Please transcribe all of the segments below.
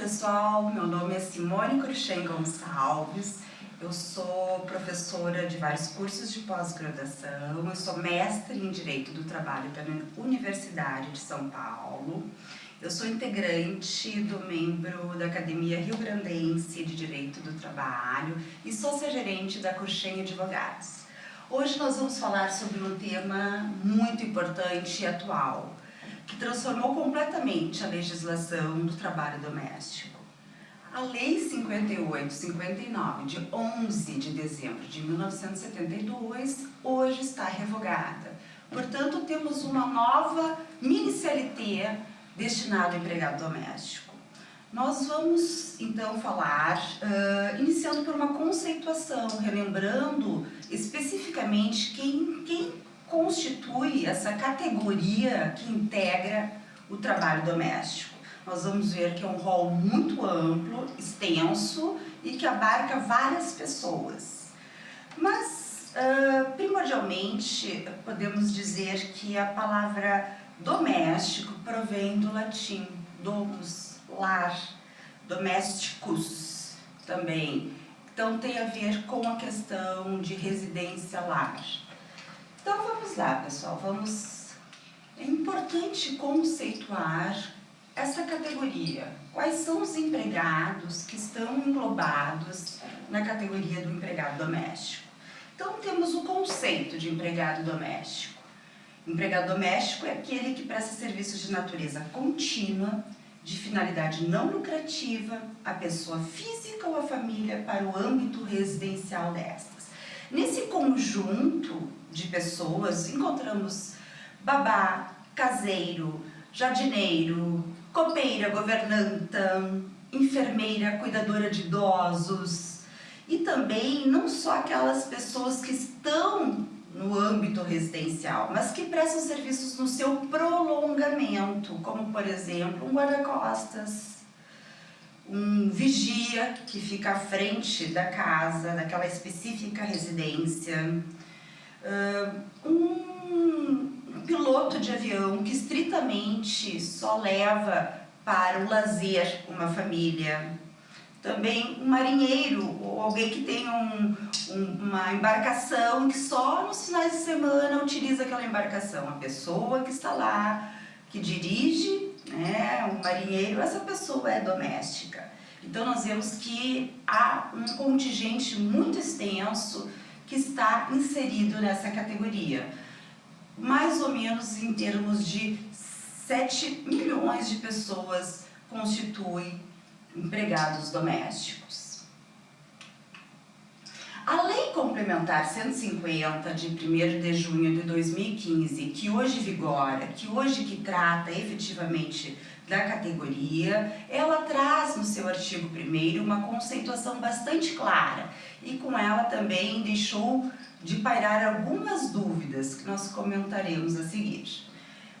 pessoal, meu nome é Simone Cruxem Gonçalves, eu sou professora de vários cursos de pós-graduação, eu sou mestre em Direito do Trabalho pela Universidade de São Paulo, eu sou integrante do membro da Academia Rio Grandense de Direito do Trabalho e sócia-gerente da Cruxem Advogados. Hoje nós vamos falar sobre um tema muito importante e atual, que transformou completamente a legislação do trabalho doméstico. A Lei 58/59, de 11 de dezembro de 1972, hoje está revogada. Portanto, temos uma nova mini-CLT destinada ao empregado doméstico. Nós vamos, então, falar, iniciando por uma conceituação, relembrando especificamente quem constitui essa categoria que integra o trabalho doméstico. Nós vamos ver que é um rol muito amplo, extenso e que abarca várias pessoas. Mas, primordialmente, podemos dizer que a palavra doméstico provém do latim domus, lar, domesticus também. Então, tem a ver com a questão de residência lar. Então vamos lá, pessoal, É importante conceituar essa categoria. Quais são os empregados que estão englobados na categoria do empregado doméstico? Então temos o conceito de empregado doméstico. Empregado doméstico é aquele que presta serviços de natureza contínua, de finalidade não lucrativa, à pessoa física ou à família para o âmbito residencial destas. Nesse conjunto de pessoas, encontramos babá, caseiro, jardineiro, copeira, governanta, enfermeira, cuidadora de idosos e também não só aquelas pessoas que estão no âmbito residencial, mas que prestam serviços no seu prolongamento, como por exemplo um guarda-costas, um vigia que fica à frente da casa, daquela específica residência, um piloto de avião que estritamente só leva para o lazer uma família, também um marinheiro ou alguém que tem uma embarcação que só nos finais de semana utiliza aquela embarcação, a pessoa que está lá, que dirige, o marinheiro, essa pessoa é doméstica. Então nós vemos que há um contingente muito extenso que está inserido nessa categoria. Mais ou menos em termos de 7 milhões de pessoas constituem empregados domésticos. A Lei Complementar 150, de 1º de junho de 2015, que hoje vigora, que trata efetivamente da categoria, ela traz no seu artigo 1º uma conceituação bastante clara e com ela também deixou de pairar algumas dúvidas que nós comentaremos a seguir.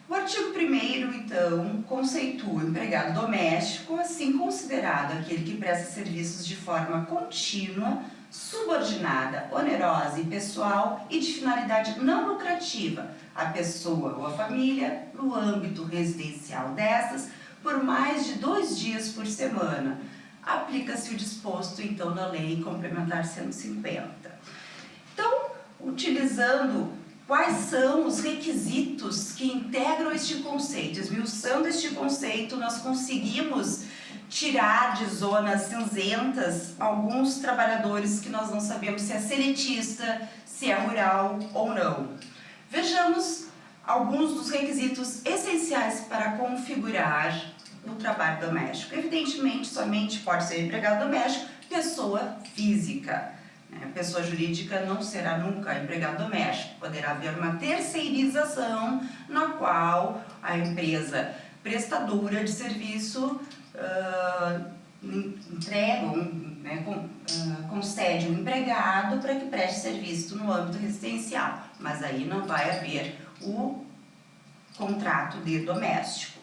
O artigo 1º, então, conceitua o empregado doméstico, assim considerado aquele que presta serviços de forma contínua, subordinada, onerosa e pessoal e de finalidade não lucrativa à pessoa ou à família no âmbito residencial destas por mais de 2 dias por semana. Aplica-se o disposto, então, na Lei Complementar 150. Então, utilizando quais são os requisitos que integram este conceito, esmiuçando este conceito, nós conseguimos tirar de zonas cinzentas alguns trabalhadores que nós não sabemos se é seletista, se é rural ou não. Vejamos alguns dos requisitos essenciais para configurar o trabalho doméstico. Evidentemente, somente pode ser empregado doméstico pessoa física. Pessoa jurídica não será nunca empregado doméstico. Poderá haver uma terceirização na qual a empresa prestadora de serviço concede um empregado para que preste serviço no âmbito residencial, mas aí não vai haver o contrato de doméstico.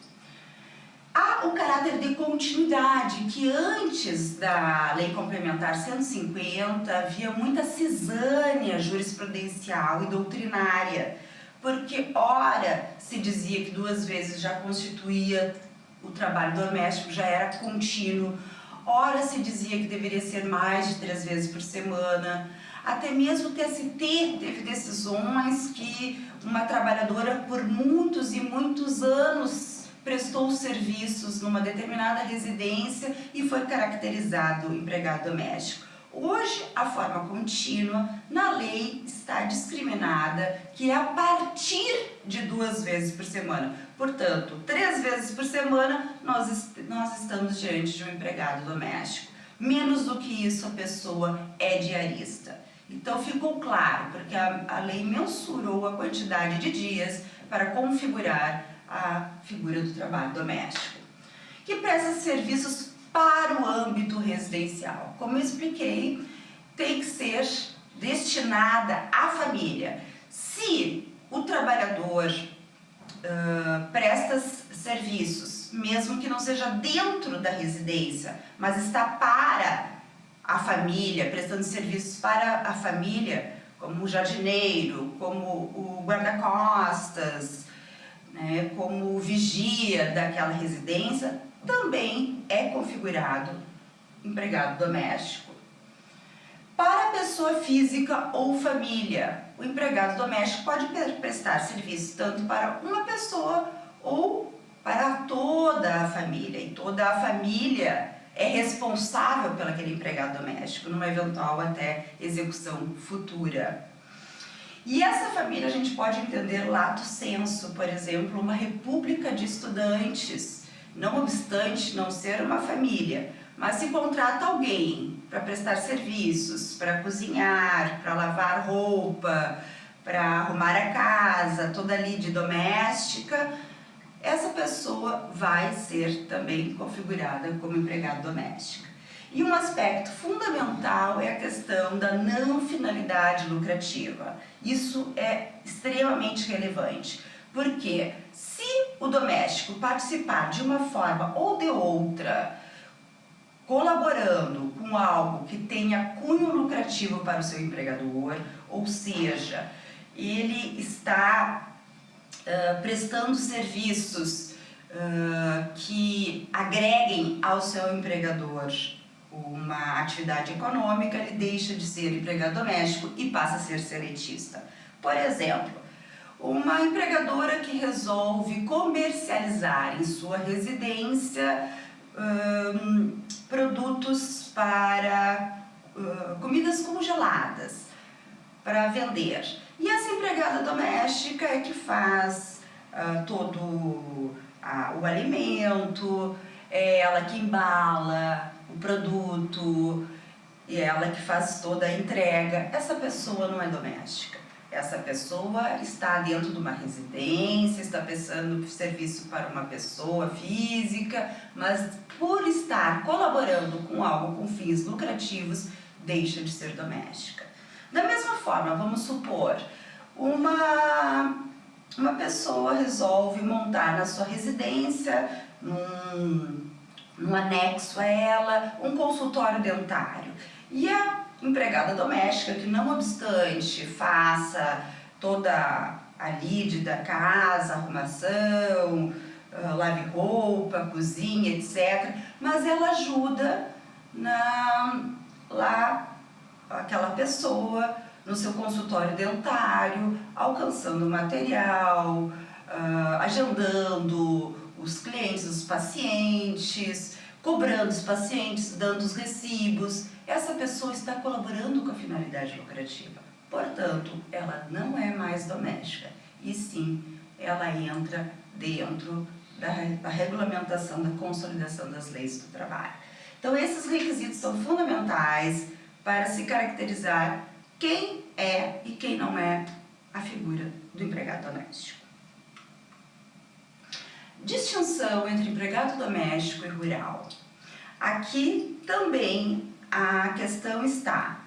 Há o caráter de continuidade, que antes da Lei Complementar 150 havia muita cisânia jurisprudencial e doutrinária, porque ora se dizia que 2 vezes já constituía o trabalho doméstico já era contínuo. Ora se dizia que deveria ser mais de 3 vezes por semana. Até mesmo o TST teve decisões que uma trabalhadora por muitos e muitos anos prestou serviços numa determinada residência e foi caracterizado empregado doméstico. Hoje, a forma contínua na lei está discriminada, que é a partir de 2 vezes por semana. Portanto, 3 vezes por semana nós estamos diante de um empregado doméstico. Menos do que isso, a pessoa é diarista. Então ficou claro, porque a lei mensurou a quantidade de dias para configurar a figura do trabalho doméstico, que presta serviços para o âmbito residencial. Como eu expliquei, tem que ser destinada à família. Se o trabalhador presta serviços, mesmo que não seja dentro da residência, mas está para a família, prestando serviços para a família, como o jardineiro, como o guarda-costas, né, como o vigia daquela residência, também é configurado empregado doméstico. Para a pessoa física ou família, o empregado doméstico pode prestar serviço tanto para uma pessoa ou para toda a família, e toda a família é responsável pelo aquele empregado doméstico, numa eventual até execução futura. E essa família a gente pode entender lato sensu, por exemplo, uma república de estudantes, não obstante não ser uma família, mas se contrata alguém para prestar serviços, para cozinhar, para lavar roupa, para arrumar a casa, toda ali de doméstica, essa pessoa vai ser também configurada como empregado doméstico. E um aspecto fundamental é a questão da não finalidade lucrativa. Isso é extremamente relevante, porque se o doméstico participar de uma forma ou de outra, colaborando com algo que tenha cunho lucrativo para o seu empregador, ou seja, ele está prestando serviços que agreguem ao seu empregador uma atividade econômica, ele deixa de ser empregado doméstico e passa a ser seletista. Por exemplo, uma empregadora que resolve comercializar em sua residência produtos para comidas congeladas para vender. E essa empregada doméstica é que faz todo o alimento, é ela que embala o produto, e ela que faz toda a entrega. Essa pessoa não é doméstica. Essa pessoa está dentro de uma residência, está prestando serviço para uma pessoa física, mas por estar colaborando com algo com fins lucrativos, deixa de ser doméstica. Da mesma forma, vamos supor, uma pessoa resolve montar na sua residência, num anexo a ela, um consultório dentário. E a empregada doméstica, que não obstante faça toda a lide da casa, arrumação, lave roupa, cozinha, etc., mas ela ajuda aquela pessoa no seu consultório dentário, alcançando material, agendando os clientes, os pacientes, cobrando os pacientes, dando os recibos. Essa pessoa está colaborando com a finalidade lucrativa. Portanto, ela não é mais doméstica, e sim, ela entra dentro da regulamentação, da consolidação das leis do trabalho. Então, esses requisitos são fundamentais para se caracterizar quem é e quem não é a figura do empregado doméstico. Distinção entre empregado doméstico e rural. Aqui também a questão está: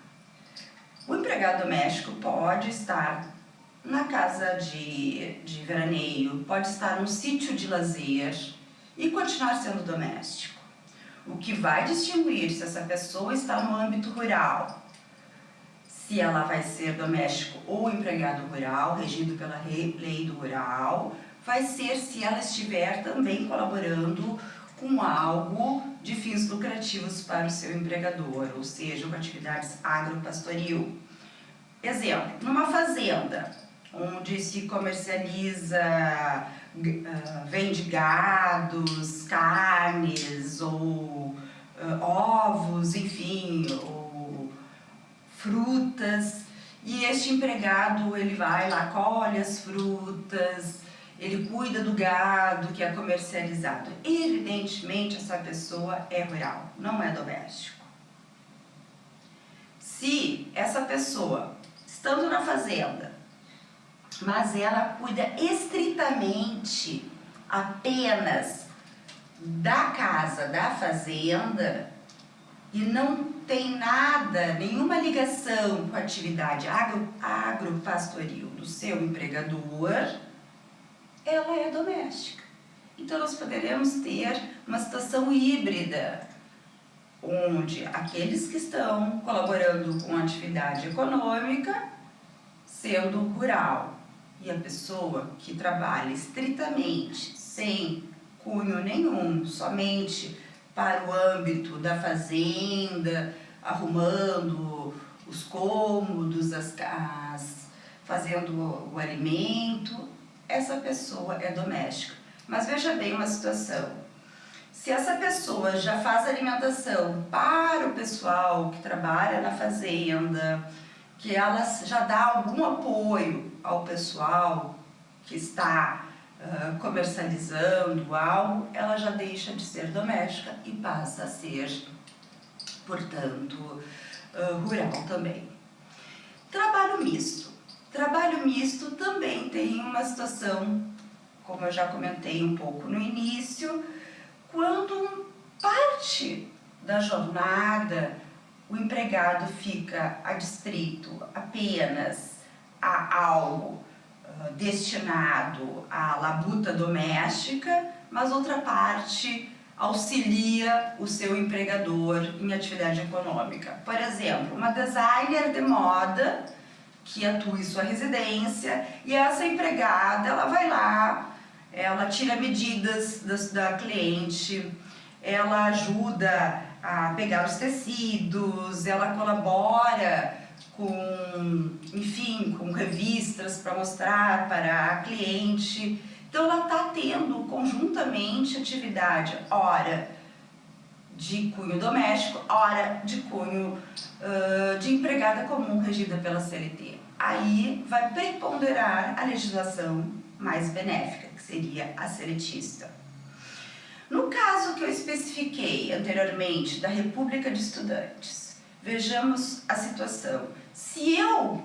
o empregado doméstico pode estar na casa de veraneio, pode estar num sítio de lazer e continuar sendo doméstico. O que vai distinguir se essa pessoa está no âmbito rural, se ela vai ser doméstico ou empregado rural, regido pela lei do rural, vai ser se ela estiver também colaborando com algo de fins lucrativos para o seu empregador, ou seja, com atividades agropastoril. Exemplo, numa fazenda, onde se comercializa, vende gados, carnes, ou ovos, enfim, ou frutas, e este empregado, ele vai lá, colhe as frutas, ele cuida do gado que é comercializado. Evidentemente, essa pessoa é rural, não é doméstico. Se essa pessoa, estando na fazenda, mas ela cuida estritamente apenas da casa, da fazenda, e não tem nada, nenhuma ligação com a atividade agropastoril do seu empregador, ela é doméstica. Então, nós poderemos ter uma situação híbrida, onde aqueles que estão colaborando com a atividade econômica, sendo rural, e a pessoa que trabalha estritamente, sem cunho nenhum, somente para o âmbito da fazenda, arrumando os cômodos, fazendo o alimento, essa pessoa é doméstica. Mas veja bem uma situação, se essa pessoa já faz alimentação para o pessoal que trabalha na fazenda, que ela já dá algum apoio ao pessoal que está comercializando algo, ela já deixa de ser doméstica e passa a ser, portanto, rural também. Trabalho misto. Trabalho misto também tem uma situação, como eu já comentei um pouco no início, quando parte da jornada o empregado fica adstrito apenas a algo destinado à labuta doméstica, mas outra parte auxilia o seu empregador em atividade econômica. Por exemplo, uma designer de moda que atua em sua residência, e essa empregada, ela vai lá, ela tira medidas da cliente, ela ajuda a pegar os tecidos, ela colabora com, enfim, com revistas para mostrar para a cliente. Então, ela está tendo conjuntamente atividade, ora de cunho doméstico, ora de cunho de empregada comum regida pela CLT. Aí vai preponderar a legislação mais benéfica, que seria a seletista. No caso que eu especifiquei anteriormente da República de Estudantes, vejamos a situação. Se eu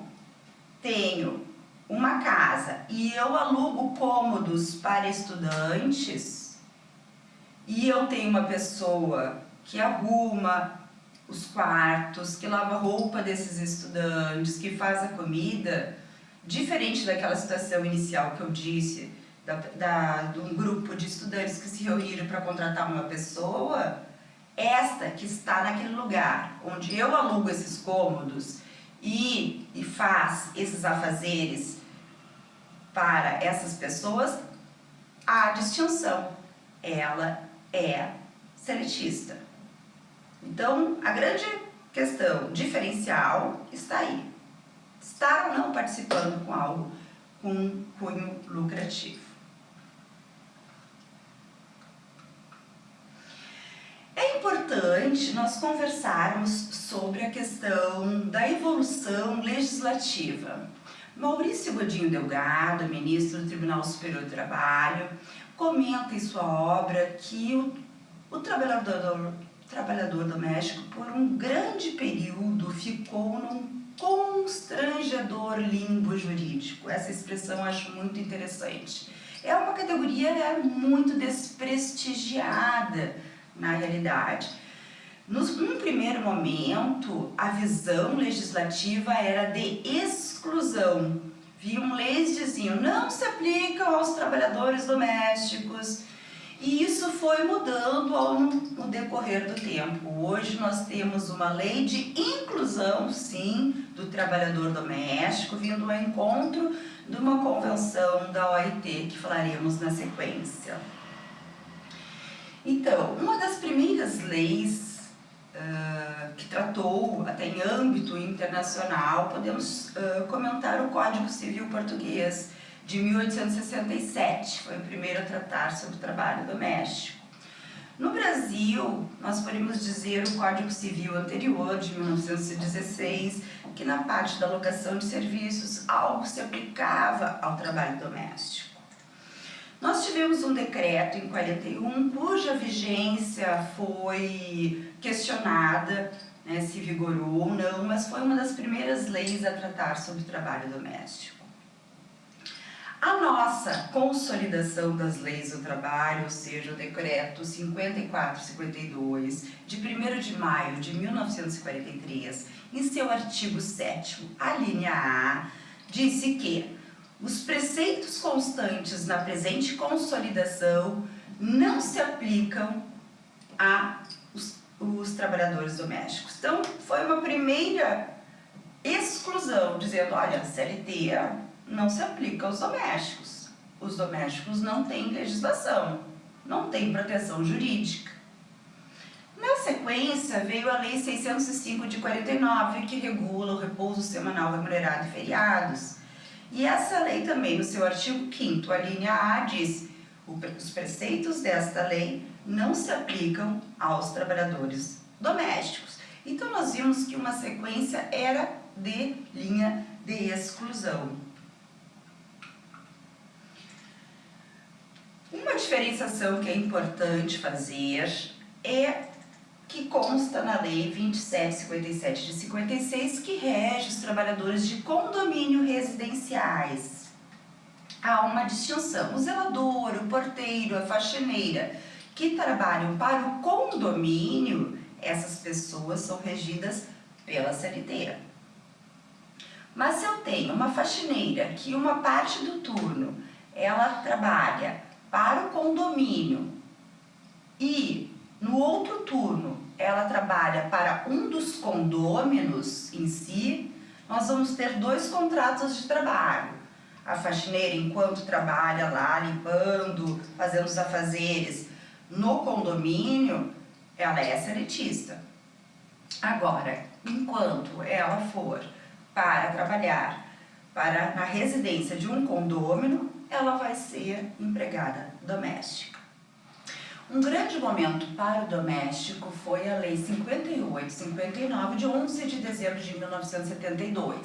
tenho uma casa e eu alugo cômodos para estudantes, e eu tenho uma pessoa que arruma os quartos, que lava a roupa desses estudantes, que faz a comida, diferente daquela situação inicial que eu disse, de um grupo de estudantes que se reuniram para contratar uma pessoa, esta que está naquele lugar onde eu alugo esses cômodos e faz esses afazeres para essas pessoas, há distinção, ela é seletista. Então, a grande questão diferencial está aí. Estar ou não participando com algo com cunho lucrativo. É importante nós conversarmos sobre a questão da evolução legislativa. Maurício Godinho Delgado, ministro do Tribunal Superior do Trabalho, comenta em sua obra que o trabalhador doméstico, por um grande período, ficou num constrangedor limbo jurídico. Essa expressão eu acho muito interessante. É uma categoria muito desprestigiada na realidade. Num primeiro momento, a visão legislativa era de exclusão. Viam leis que diziam, não se aplicam aos trabalhadores domésticos. E isso foi mudando no decorrer do tempo. Hoje nós temos uma lei de inclusão, sim, do trabalhador doméstico, vindo ao encontro de uma convenção da OIT, que falaremos na sequência. Então, uma das primeiras leis que tratou até em âmbito internacional, podemos comentar o Código Civil Português de 1867, foi o primeiro a tratar sobre o trabalho doméstico. No Brasil, nós podemos dizer o Código Civil anterior, de 1916, que na parte da locação de serviços algo se aplicava ao trabalho doméstico. Nós tivemos um decreto em 41, cuja vigência foi questionada, né, se vigorou ou não, mas foi uma das primeiras leis a tratar sobre o trabalho doméstico. A nossa consolidação das leis do trabalho, ou seja, o decreto 54/52, de 1º de maio de 1943, em seu artigo 7º, a linha A, disse que os preceitos constantes na presente consolidação não se aplicam aos trabalhadores domésticos. Então, foi uma primeira exclusão, dizendo, olha, a CLT não se aplica aos domésticos. Os domésticos não têm legislação, não têm proteção jurídica. Na sequência, veio a Lei 605 de 49, que regula o repouso semanal remunerado e feriados. E essa lei também, no seu artigo 5º, a linha A, diz: os preceitos desta lei não se aplicam aos trabalhadores domésticos. Então, nós vimos que uma sequência era de linha de exclusão. Uma diferenciação que é importante fazer é que consta na Lei 2757 de 56, que rege os trabalhadores de condomínio residenciais. Há uma distinção: o zelador, o porteiro, a faxineira, que trabalham para o condomínio, essas pessoas são regidas pela CLT. Mas se eu tenho uma faxineira que uma parte do turno ela trabalha para o condomínio e no outro turno ela trabalha para um dos condôminos em si, nós vamos ter dois contratos de trabalho. A faxineira, enquanto trabalha lá limpando, fazendo os afazeres no condomínio, ela é seletista. Agora, enquanto ela for para trabalhar na residência de um condômino, ela vai ser empregada doméstica. Um grande momento para o doméstico foi a Lei 58/59, de 11 de dezembro de 1972.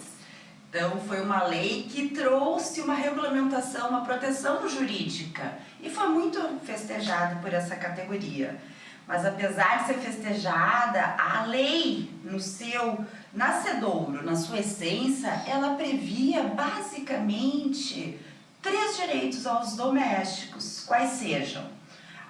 Então, foi uma lei que trouxe uma regulamentação, uma proteção jurídica, e foi muito festejada por essa categoria. Mas apesar de ser festejada, a lei, no seu nascedouro, na sua essência, ela previa basicamente 3 direitos aos domésticos, quais sejam: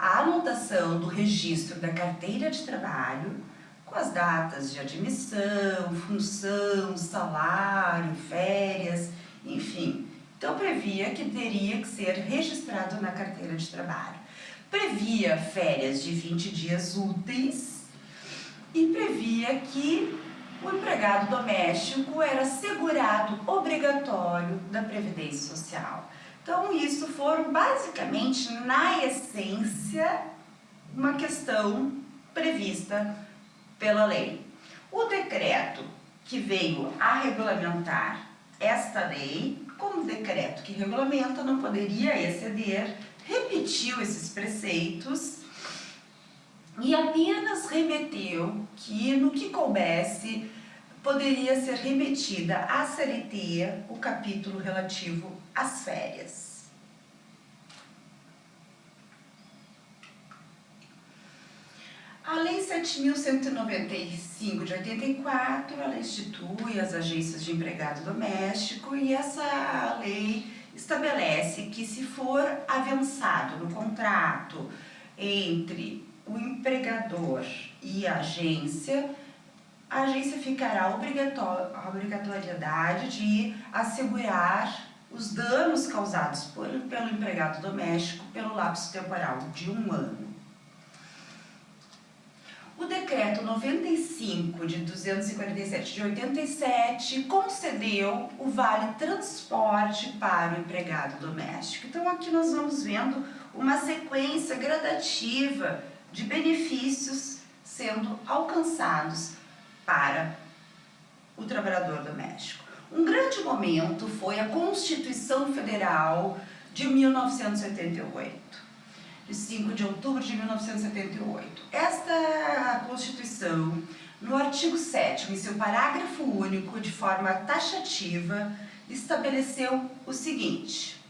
a anotação do registro da carteira de trabalho, com as datas de admissão, função, salário, férias, enfim. Então, previa que teria que ser registrado na carteira de trabalho. Previa férias de 20 dias úteis e previa que o empregado doméstico era segurado obrigatório da Previdência Social. Então, isso foram basicamente, na essência, uma questão prevista pela lei. O decreto que veio a regulamentar esta lei, como decreto que regulamenta, não poderia exceder, repetiu esses preceitos e apenas remeteu que, no que coubesse, poderia ser remetida à CLT o capítulo relativo às férias. A Lei 7.195 de 84, ela institui as agências de empregado doméstico, e essa lei estabelece que, se for avançado no contrato entre o empregador e a agência ficará a obrigatoriedade de assegurar os danos causados pelo empregado doméstico pelo lapso temporal de 1 ano. O decreto 95 de 247 de 87 concedeu o vale transporte para o empregado doméstico. Então aqui nós vamos vendo uma sequência gradativa de benefícios sendo alcançados para o trabalhador doméstico. Um grande momento foi a Constituição Federal de 1988, de 5 de outubro de 1978. Esta Constituição, no artigo 7º, em seu parágrafo único, de forma taxativa, estabeleceu o seguinte: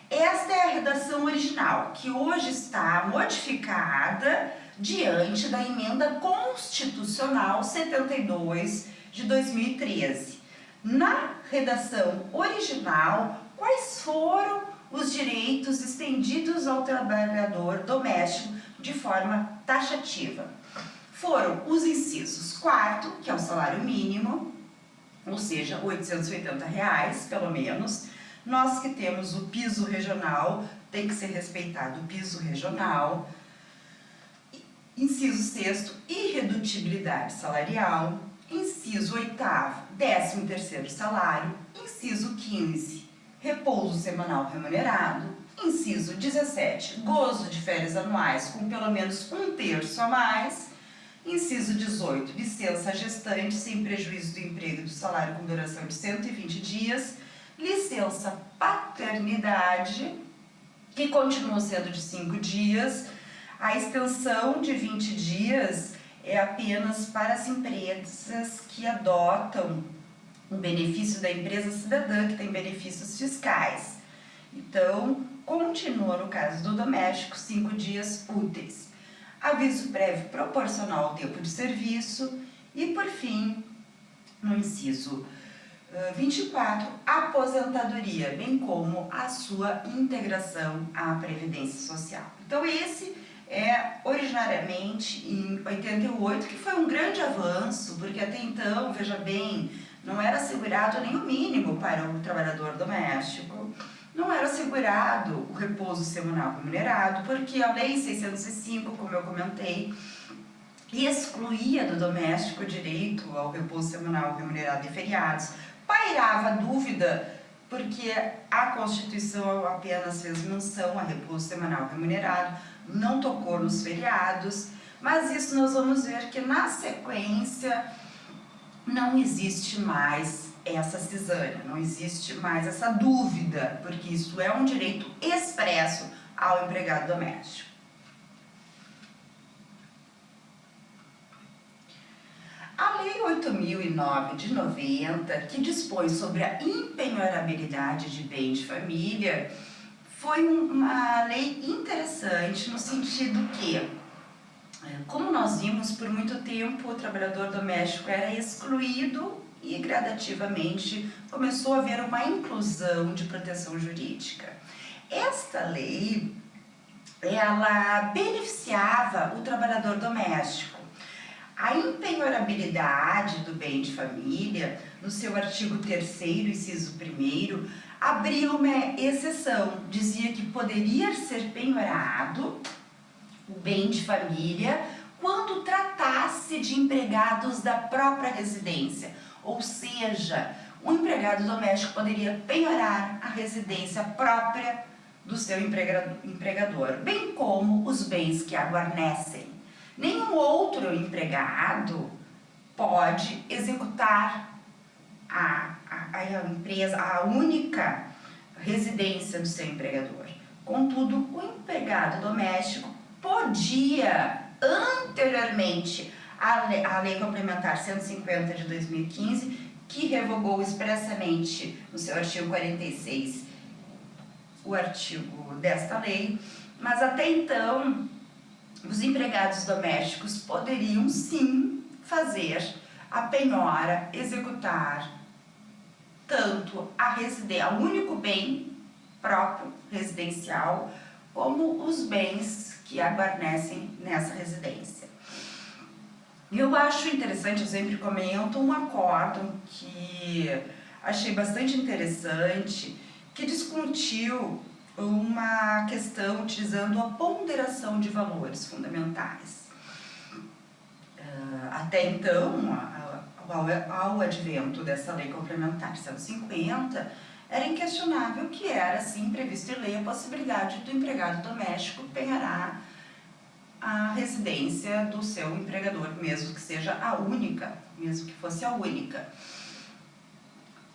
esta é a redação original, que hoje está modificada diante da Emenda Constitucional 72 de 2013. Na redação original, quais foram os direitos estendidos ao trabalhador doméstico de forma taxativa? Foram os incisos 4º, que é o salário mínimo, ou seja, R$ 880, pelo menos. Nós que temos o piso regional, tem que ser respeitado o piso regional. Inciso 6º, irredutibilidade salarial. Inciso 8º, 13º salário. Inciso 15º, repouso semanal remunerado. Inciso 17, gozo de férias anuais com pelo menos 1/3 a mais. Inciso 18, licença gestante sem prejuízo do emprego e do salário com duração de 120 dias. Licença paternidade, que continua sendo de 5 dias. A extensão de 20 dias é apenas para as empresas que adotam o benefício da empresa cidadã, que tem benefícios fiscais. Então, continua no caso do doméstico 5 dias úteis. Aviso prévio proporcional ao tempo de serviço e, por fim, no inciso 24, aposentadoria, bem como a sua integração à Previdência Social. Então, esse é originariamente em 88, que foi um grande avanço, porque até então, veja bem, não era assegurado nem o mínimo para o trabalhador doméstico, não era assegurado o repouso semanal remunerado, porque a Lei 605, como eu comentei, excluía do doméstico o direito ao repouso semanal remunerado e feriados. Pairava dúvida, porque a Constituição apenas fez menção a repouso semanal remunerado, não tocou nos feriados, mas isso nós vamos ver que na sequência não existe mais essa cisânia, não existe mais essa dúvida, porque isso é um direito expresso ao empregado doméstico. A Lei 8.009 de 90, que dispõe sobre a impenhorabilidade de bem de família, foi uma lei interessante no sentido que, como nós vimos, por muito tempo o trabalhador doméstico era excluído e gradativamente começou a haver uma inclusão de proteção jurídica. Esta lei, ela beneficiava o trabalhador doméstico. A impenhorabilidade do bem de família, no seu artigo 3º, inciso 1º, abria uma exceção, dizia que poderia ser penhorado o bem de família quando tratasse de empregados da própria residência, ou seja, o empregado doméstico poderia penhorar a residência própria do seu empregador, bem como os bens que a guarnecem. Nenhum outro empregado pode executar a empresa, a única residência do seu empregador. Contudo, o empregado doméstico podia, anteriormente à Lei Complementar 150 de 2015, que revogou expressamente no seu artigo 46 o artigo desta lei, mas até então os empregados domésticos poderiam sim fazer a penhora, executar tanto o único bem próprio residencial, como os bens que a guarnecem nessa residência. Eu acho interessante, eu sempre comento um acórdão que achei bastante interessante, que discutiu uma questão utilizando a ponderação de valores fundamentais. até então, ao advento dessa lei complementar 150, era inquestionável que era, sim, previsto em lei a possibilidade do empregado doméstico penhorar a residência do seu empregador, mesmo que seja a única, mesmo que fosse a única.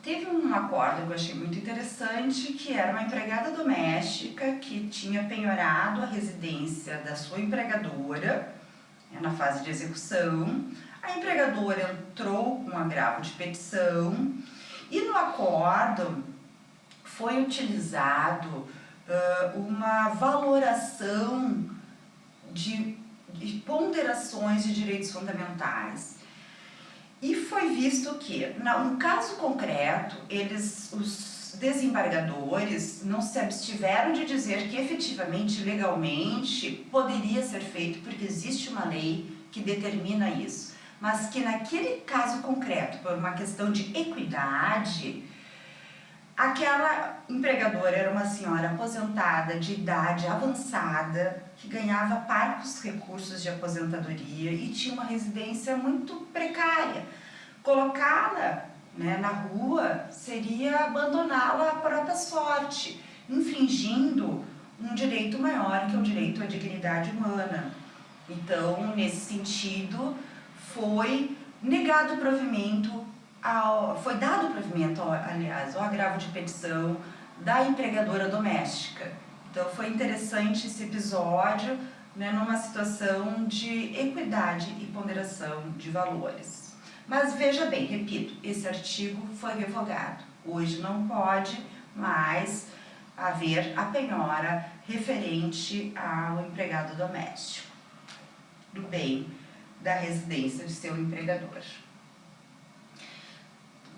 Teve um acordo que eu achei muito interessante, que era uma empregada doméstica que tinha penhorado a residência da sua empregadora na fase de execução. A empregadora entrou com um agravo de petição e no acordo foi utilizado uma valoração de ponderações de direitos fundamentais. E foi visto que, no caso concreto, os desembargadores não se abstiveram de dizer que efetivamente, legalmente, poderia ser feito, porque existe uma lei que determina isso, mas que naquele caso concreto, por uma questão de equidade, aquela empregadora era uma senhora aposentada de idade avançada, que ganhava parcos recursos de aposentadoria e tinha uma residência muito precária. Colocá-la, né, na rua seria abandoná-la à própria sorte, infringindo um direito maior, que é o direito à dignidade humana. Então, nesse sentido, foi negado o provimento, foi dado o provimento, aliás, ao agravo de petição da empregadora doméstica. Então, foi interessante esse episódio, né, numa situação de equidade e ponderação de valores. Mas veja bem, repito, esse artigo foi revogado. Hoje não pode mais haver a penhora referente ao empregado doméstico, do bem da residência de seu empregador.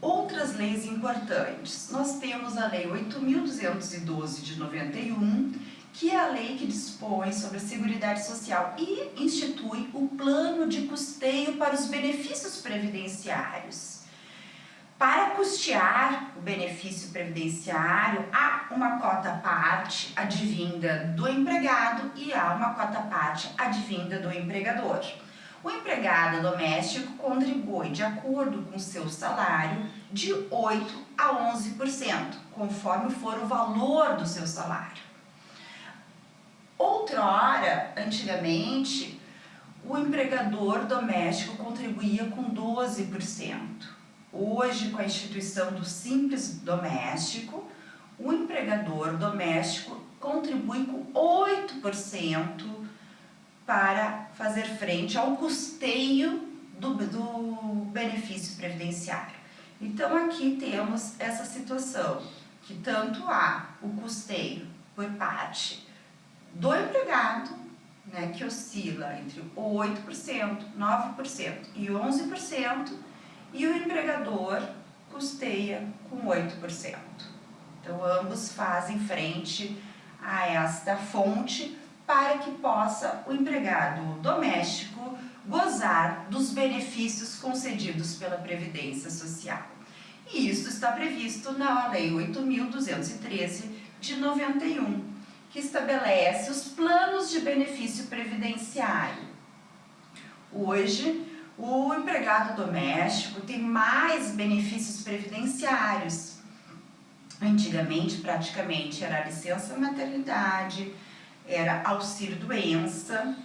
Outras leis importantes. Nós temos a Lei 8.212 de 91, que é a lei que dispõe sobre a Seguridade Social e institui o plano de custeio para os benefícios previdenciários. Para custear o benefício previdenciário, há uma cota à parte advinda do empregado e há uma cota à parte advinda do empregador. O empregado doméstico contribui de acordo com seu salário de 8% a 11%, conforme for o valor do seu salário. Outrora, antigamente, o empregador doméstico contribuía com 12%. Hoje, com a instituição do Simples Doméstico, o empregador doméstico contribui com 8% para fazer frente ao custeio do benefício previdenciário. Então, aqui temos essa situação, que tanto há o custeio por parte do empregado, né, que oscila entre 8%, 9% e 11%, e o empregador custeia com 8%. Então, ambos fazem frente a esta fonte para que possa o empregado doméstico gozar dos benefícios concedidos pela Previdência Social. E isso está previsto na Lei 8.213 de 91, que estabelece os planos de benefício previdenciário. Hoje, o empregado doméstico tem mais benefícios previdenciários. Antigamente, praticamente, era a licença maternidade, era auxílio-doença,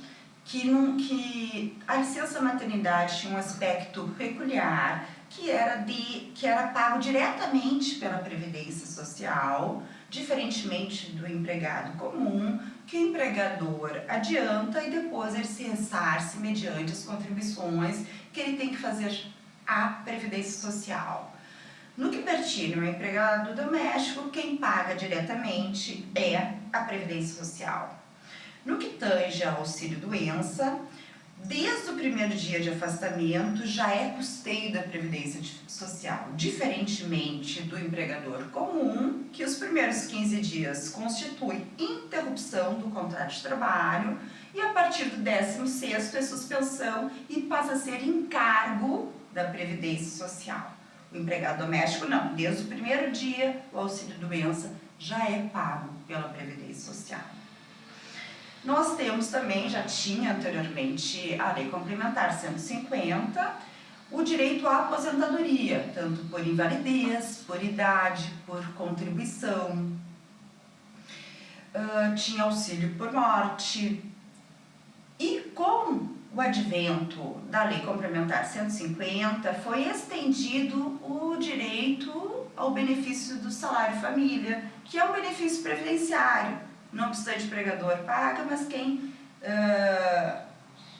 que a licença maternidade tinha um aspecto peculiar, que era pago diretamente pela Previdência Social, diferentemente do empregado comum, que o empregador adianta e depois ele se ressarce mediante as contribuições que ele tem que fazer à Previdência Social. No que pertine ao empregado doméstico, quem paga diretamente é a Previdência Social. No que tange ao auxílio-doença, desde o primeiro dia de afastamento já é custeio da Previdência Social, diferentemente do empregador comum, que os primeiros 15 dias constitui interrupção do contrato de trabalho e a partir do 16º é suspensão e passa a ser encargo da Previdência Social. O empregado doméstico não, desde o primeiro dia o auxílio-doença já é pago pela Previdência Social. Nós temos também, já tinha anteriormente a Lei Complementar 150, o direito à aposentadoria, tanto por invalidez, por idade, por contribuição. Tinha auxílio por morte. E com o advento da Lei Complementar 150, foi estendido o direito ao benefício do salário família, que é um benefício previdenciário. Não obstante o empregador paga, mas quem...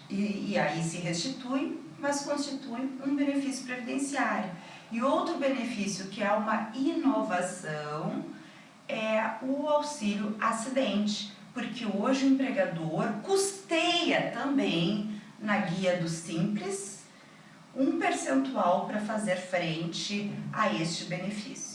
e aí se restitui, mas constitui um benefício previdenciário. E outro benefício que é uma inovação é o auxílio acidente, porque hoje o empregador custeia também, na guia do Simples, um percentual para fazer frente a este benefício.